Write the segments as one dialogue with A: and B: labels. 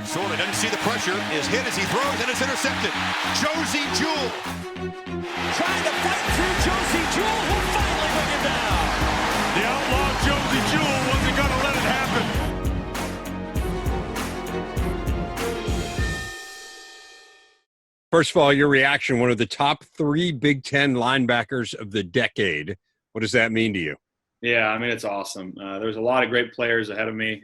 A: Sorley doesn't see the pressure, is hit as he throws, and it's intercepted. Josey Jewell.
B: Trying to fight through Josey Jewell, will finally bring him down.
C: The outlaw Josey Jewell wasn't going to let it happen.
D: First of all, your reaction, one of the top 3 Big Ten linebackers of the decade. What does that mean to you?
E: Yeah, I mean, it's awesome. There's a lot of great players ahead of me,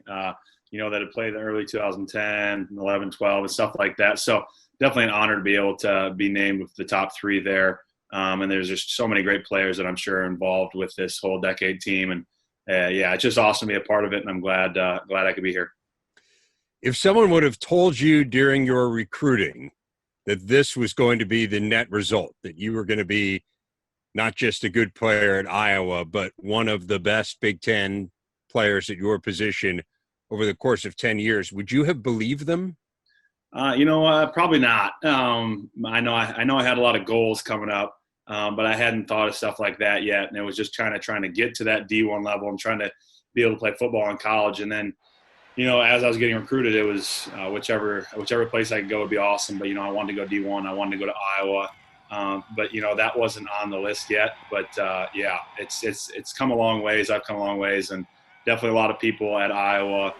E: that had played in the early 2010, 11, 12, and stuff like that. So definitely an honor to be able to be named with the top 3 there. And there's just so many great players that I'm sure are involved with this whole decade team. And it's just awesome to be a part of it. And I'm glad I could be here.
D: If someone would have told you during your recruiting that this was going to be the net result, that you were going to be not just a good player at Iowa, but one of the best Big Ten players at your position over the course of 10 years, would you have believed them?
E: Probably not. I know I had a lot of goals coming up, but I hadn't thought of stuff like that yet. And it was just trying to get to that D1 level and trying to be able to play football in college. And then, as I was getting recruited, it was whichever place I could go would be awesome. But, I wanted to go D1. I wanted to go to Iowa. But that wasn't on the list yet. But, it's come a long ways. I've come a long ways. And definitely a lot of people at Iowa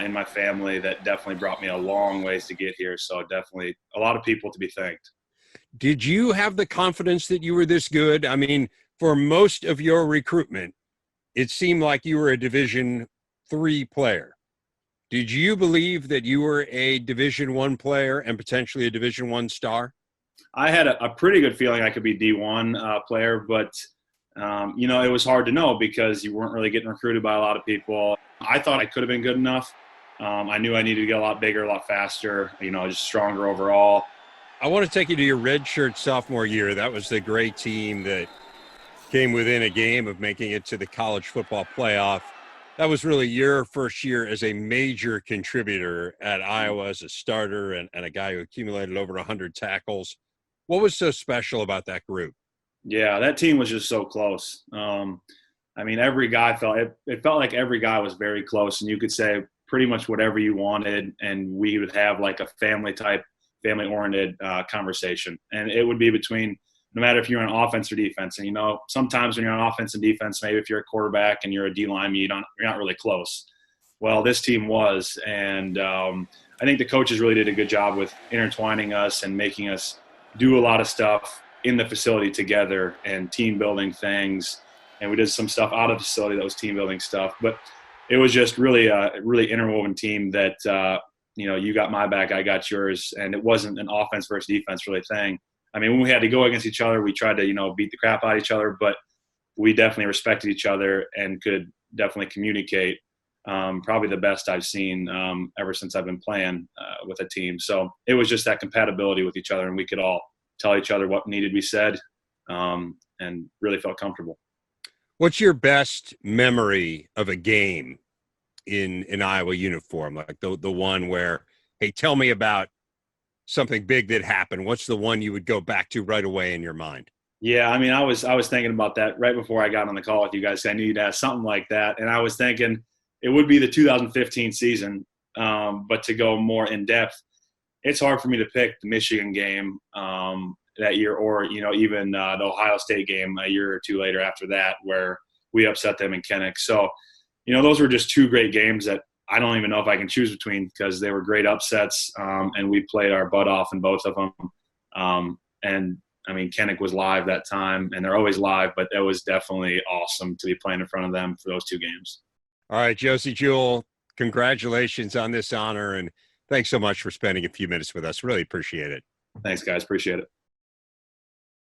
E: in my family that definitely brought me a long ways to get here. So definitely a lot of people to be thanked.
D: Did you have the confidence that you were this good? I mean, for most of your recruitment, it seemed like you were a Division III player. Did you believe that you were a Division I player and potentially a Division I star?
E: I had a pretty good feeling I could be D1 player, but it was hard to know because you weren't really getting recruited by a lot of people. I thought I could have been good enough. I knew I needed to get a lot bigger, a lot faster, just stronger overall.
D: I want to take you to your redshirt sophomore year. That was the great team that came within a game of making it to the college football playoff. That was really your first year as a major contributor at Iowa as a starter and a guy who accumulated over 100 tackles. What was so special about that group?
E: Yeah, that team was just so close. Every guy it felt like every guy was very close, and you could say pretty much whatever you wanted, and we would have like a family-oriented conversation. And it would be between, no matter if you're on offense or defense. And, sometimes when you're on offense and defense, maybe if you're a quarterback and you're a D-line, you're not really close. Well, this team was, and I think the coaches really did a good job with intertwining us and making us do a lot of stuff in the facility together and team building things. And we did some stuff out of the facility that was team building stuff. But it was just really a really interwoven team that, you got my back, I got yours. And it wasn't an offense versus defense really thing. I mean, when we had to go against each other, we tried to, beat the crap out of each other, but we definitely respected each other and could definitely communicate. Probably the best I've seen ever since I've been playing with a team. So it was just that compatibility with each other, and we could all tell each other what needed to be said, and really felt comfortable.
D: What's your best memory of a game in Iowa uniform? Like the one where, hey, tell me about something big that happened. What's the one you would go back to right away in your mind?
E: Yeah, I mean, I was thinking about that right before I got on the call with you guys. I knew you'd ask something like that, and I was thinking it would be the 2015 season. But to go more in depth, it's hard for me to pick the Michigan game that year, or even the Ohio State game a year or two later after that, where we upset them in Kinnick. So, those were just 2 great games that I don't even know if I can choose between, because they were great upsets, and we played our butt off in both of them. And I mean, Kinnick was live that time, and they're always live, but it was definitely awesome to be playing in front of them for those 2 games.
D: All right, Josey Jewell, congratulations on this honor, and thanks so much for spending a few minutes with us. Really appreciate it.
E: Thanks, guys. Appreciate it.